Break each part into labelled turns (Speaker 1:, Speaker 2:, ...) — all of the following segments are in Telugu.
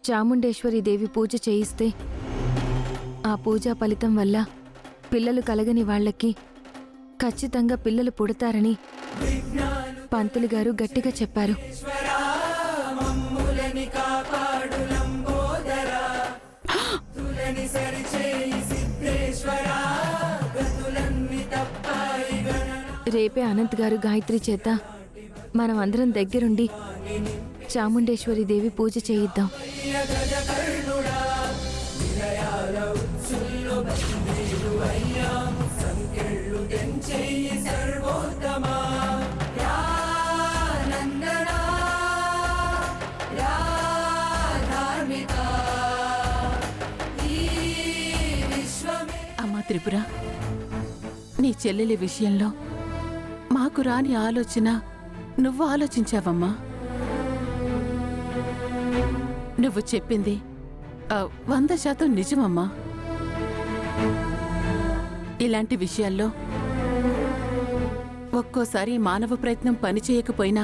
Speaker 1: చాముండేశ్వరి దేవి పూజ చేయిస్తే ఆ పూజా ఫలితం వల్ల పిల్లలు కలగని వాళ్ళకి ఖచ్చితంగా పిల్లలు పుడతారని పంతులు గారు గట్టిగా చెప్పారు. రేపే అనంత్ గారు గాయత్రి చేత మనం అందరం దగ్గరుండి చాముండేశ్వరి దేవి పూజ చేయిద్దాం.
Speaker 2: అమ్మా త్రిపుర, నీ చెల్లెలి విషయంలో మాకు రాని ఆలోచన నువ్వు ఆలోచించావమ్మా. నువ్వు చెప్పింది 100% నిజమమ్మా. ఇలాంటి విషయాల్లో ఒక్కోసారి మానవ ప్రయత్నం పనిచేయకపోయినా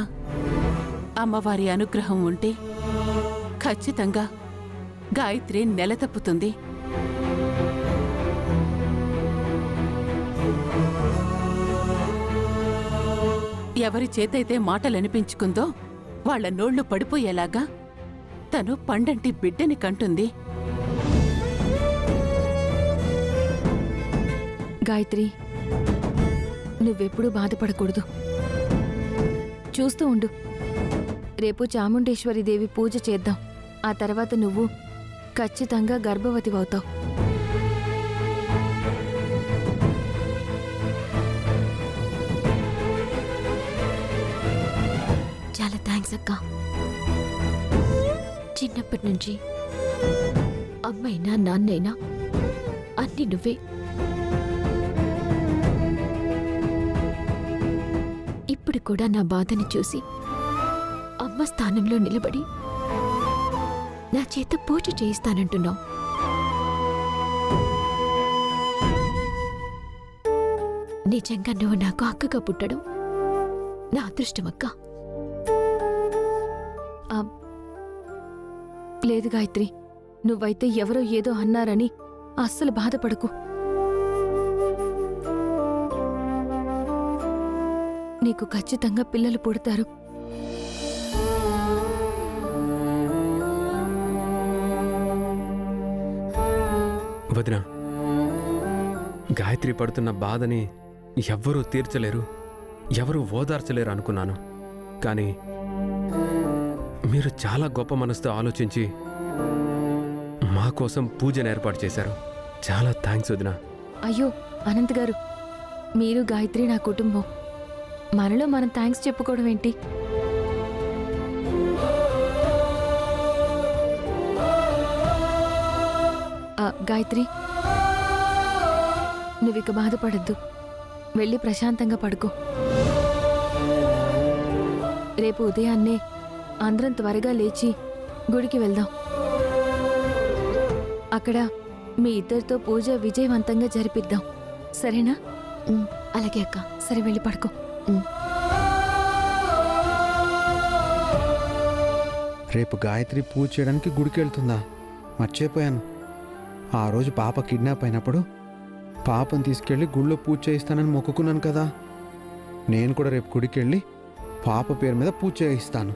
Speaker 2: అమ్మవారి అనుగ్రహం ఉంటే ఖచ్చితంగా గాయత్రి నెల తప్పుతుంది. ఎవరి చేతైతే మాటలనిపించుకుందో వాళ్ల నోళ్లు పడిపోయేలాగా తను పండంటి బిడ్డని కంటుంది.
Speaker 1: గాయత్రి, నువ్వెప్పుడూ బాధపడకూడదు. చూస్తూ ఉండు. రేపు చాముండేశ్వరి దేవి పూజ చేద్దాం. ఆ తర్వాత నువ్వు ఖచ్చితంగా గర్భవతివవుతావు.
Speaker 3: చాలా థ్యాంక్స్ అక్క. చిన్నప్పటి నుంచి అమ్మైనా నాన్నైనా అన్ని నువ్వే. ఇప్పుడు కూడా నా బాధని చూసి అమ్మ స్థానంలో నిలబడి నా చేత పూజ చేయిస్తానంటున్నావు. నిజంగా నువ్వు నాకు అక్కగా పుట్టడం నా అదృష్టం అక్క.
Speaker 1: లేదు గాయత్రి, నువ్వైతే ఎవరో ఏదో అన్నారని అస్సలు బాధపడకు. నీకు ఖచ్చితంగా పిల్లలు పుడతారు.
Speaker 4: వదినా, గాయత్రి పడుతున్న బాధని ఎవ్వరూ తీర్చలేరు, ఎవరూ ఓదార్చలేరు అనుకున్నాను. కానీ మీరు చాలా గొప్ప మనసుతో ఆలోచించి మా కోసం పూజను ఏర్పాటు చేశారు. చాలా థ్యాంక్స్ వదినా.
Speaker 1: అయ్యో అనంత్ గారు, మీరు గాయత్రి నా కుటుంబం. మనలో మనం థ్యాంక్స్ చెప్పుకోవడం ఏంటి? గాయత్రి, నువ్విక బాధపడద్దు. వెళ్ళి ప్రశాంతంగా పడుకో. రేపు ఉదయాన్నే అందరం త్వరగా లేచి గుడికి వెళ్దాం. అక్కడ మీ ఇద్దరితో పూజ విజయవంతంగా జరిపిద్దాం. సరేనా?
Speaker 3: అలాగే అక్క.
Speaker 1: సరే, వెళ్ళి పడుకో.
Speaker 5: రేపు గాయత్రి పూజ చేయడానికి గుడికి వెళ్తుందా? మర్చిపోయాను. ఆ రోజు పాప కిడ్నాప్ అయినప్పుడు పాపను తీసుకెళ్ళి గుళ్ళో పూజ చేయిస్తానని మొక్కుకున్నాను కదా. నేను కూడా రేపు గుడికి వెళ్ళి పాప పేరు మీద పూజ చేయిస్తాను.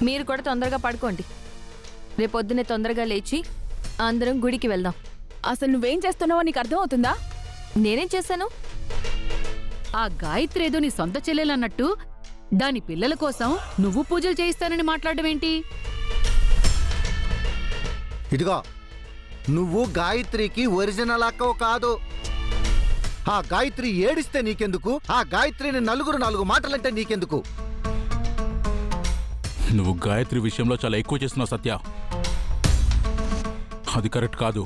Speaker 1: మీరు కూడా తొందరగా పడుకోండి. రేపొద్దునే తొందరగా లేచి అందరం గుడికి వెళ్దాం.
Speaker 2: అసలు నువ్వేం చేస్తున్నావో నీకు అర్థమవుతుందా?
Speaker 1: నేనేం చేశాను?
Speaker 6: ఆ గాయత్రి ఏదో నీ సొంత చెల్లెలన్నట్టు దాని పిల్లల కోసం నువ్వు పూజలు చేయిస్తానని మాట్లాడమేంటి?
Speaker 7: ఇదిగో, నువ్వు గాయత్రికి ఒరిజినల్ అక్కవు కాదు. ఆ గాయత్రి ఏడిస్తే నీకెందుకు? ఆ గాయత్రిని నలుగురు నాలుగు మాటలంటే నీకెందుకు?
Speaker 8: నువ్వు గాయత్రి విషయంలో చాలా ఎక్కువ చేస్తున్నావు సత్య. అది కరెక్ట్ కాదు.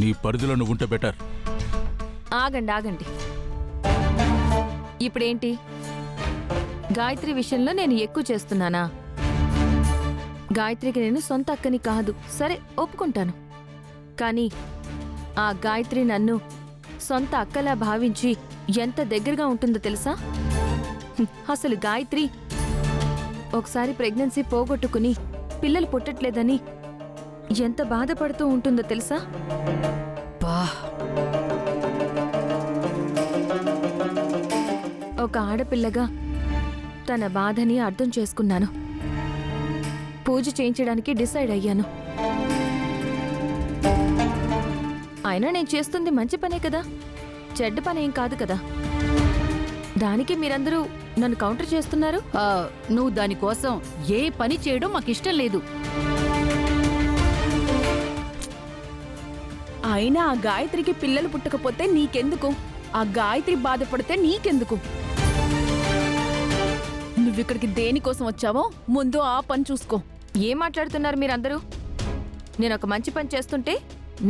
Speaker 8: నీ పరిధిలో నువ్వు ఉంటే బెటర్.
Speaker 1: ఆగండి. ఇప్పుడేంటి? గాయత్రి విషయంలో నేను ఎక్కువ చేస్తున్నానా? గాయత్రికి నేను సొంత అక్కని కాదు, సరే ఒప్పుకుంటాను. కానీ ఆ గాయత్రి నన్ను సొంత అక్కలా భావించి ఎంత దగ్గరగా ఉంటుందో తెలుసా? అసలు గాయత్రి ఒకసారి ప్రెగ్నెన్సీ పోగొట్టుకుని పిల్లలు పుట్టట్లేదని ఎంత బాధపడుతూ ఉంటుందో తెలుసా? ఒక ఆడపిల్లగా తన బాధని అర్థం చేసుకున్నాను. పూజ చేయించడానికి డిసైడ్ అయ్యాను. అయినా నేను చేస్తుంది మంచి పనే కదా, చెడ్డ పనేం కాదు కదా. దానికి మీరందరూ నన్ను కౌంటర్ చేస్తున్నారు.
Speaker 6: నువ్వు దానికోసం ఏ పని చేయడం మాకిష్టం లేదు.
Speaker 2: అయినా ఆ గాయత్రికి పిల్లలు పుట్టకపోతే నీకెందుకు? ఆ గాయత్రి బాధపడితే నీకెందుకు? నువ్విక్కడికి దేనికోసం వచ్చావో ముందు ఆ పని చూసుకో.
Speaker 1: ఏం మాట్లాడుతున్నారు మీరందరూ? నేను ఒక మంచి పని చేస్తుంటే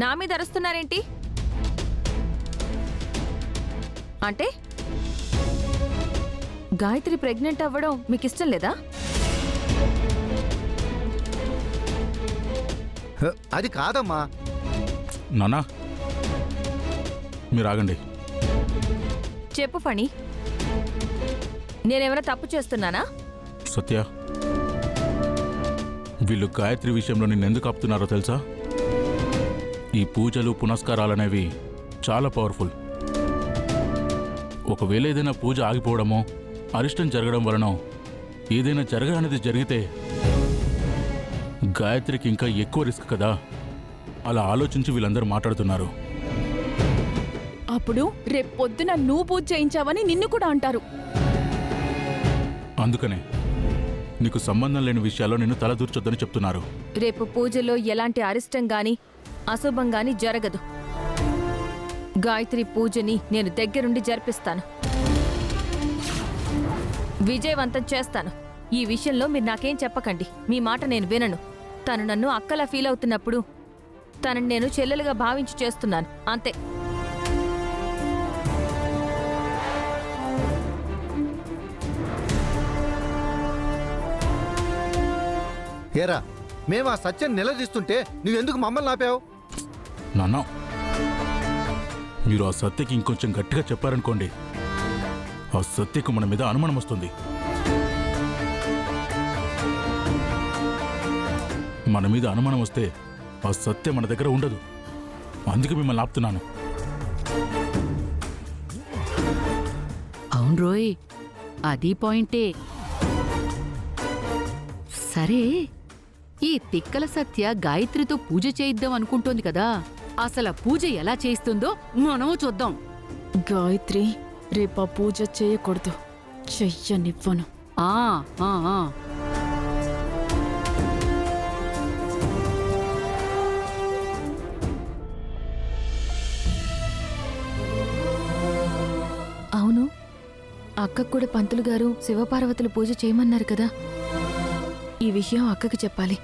Speaker 1: నా మీద అరుస్తున్నారేంటి? అంటే గాయత్రి ప్రెగ్నెంట్ అవ్వడం మీకు ఇష్టం లేదా?
Speaker 7: అది కాదమ్మా.
Speaker 8: నానా మీరు ఆగండి.
Speaker 1: చెప్పు ఫణి, నేనేమైనా తప్పు చేస్తున్నానా?
Speaker 8: సత్య, వీళ్ళు గాయత్రి విషయంలో నిన్నెందుకు ఆపుతున్నారో తెలుసా? ఈ పూజలు పునస్కారాలనేవి చాలా పవర్ఫుల్. ఒకవేళ ఏదైనా పూజ ఆగిపోవడమో అరిష్టం జరగడం వలన ఏదైనా జరగడానికి జరిగితే గాయత్రికి ఇంకా ఎక్కువ రిస్క్ కదా. అలా ఆలోచించి వీళ్ళందరూ మాట్లాడుతున్నారు.
Speaker 2: అప్పుడు రేపొద్దున నువ్వు పూజ చేయించావని నిన్ను కూడా అంటారు.
Speaker 8: అందుకనే నీకు సంబంధం లేని విషయాల్లో నిన్ను తలదూర్చొద్దని చెప్తున్నారు.
Speaker 1: రేపు పూజలో ఎలాంటి అరిష్టం గాని అశుభం గాని జరగదు. గాయత్రి పూజని నేను దగ్గరుండి జరిపిస్తాను, విజయవంతం చేస్తాను. ఈ విషయంలో మీరు నాకేం చెప్పకండి. మీ మాట నేను వినను. తను నన్ను అక్కలా ఫీల్ అవుతున్నప్పుడు తనని నేను చెల్లెలుగా భావించి చేస్తున్నాను, అంతే.
Speaker 7: ఏరా, మేము ఆ సత్యం నిలదీస్తుంటే నువ్వెందుకు మమ్మల్ని ఆపావు?
Speaker 8: నాన్న, మీరు ఆ సత్యకి ఇంకొంచెం గట్టిగా చెప్పారనుకోండి, ఆ సత్యకు మన మీద అనుమానం వస్తుంది. మన మీద అనుమానం వస్తే ఆ సత్య మన దగ్గర ఉండదు. అందుకే మిమ్మల్ని ఆపుతున్నాను.
Speaker 6: అవును రోయ్, అది పాయింటే. సరే, ఈ తిక్కల సత్య గాయత్రితో పూజ చేయిద్దాం అనుకుంటోంది కదా, అసలు ఆ పూజ ఎలా చేయిస్తుందో మనము చూద్దాం.
Speaker 2: గాయత్రి రేపు ఆ పూజ చేయకూడదు, చెయ్యనివ్వను.
Speaker 6: ఆ ఆ ఆ
Speaker 1: అవును, అక్కకు కూడా పంతులు గారు శివపార్వతులు పూజ చేయమన్నారు కదా. ఈ విషయం అక్కకి చెప్పాలి.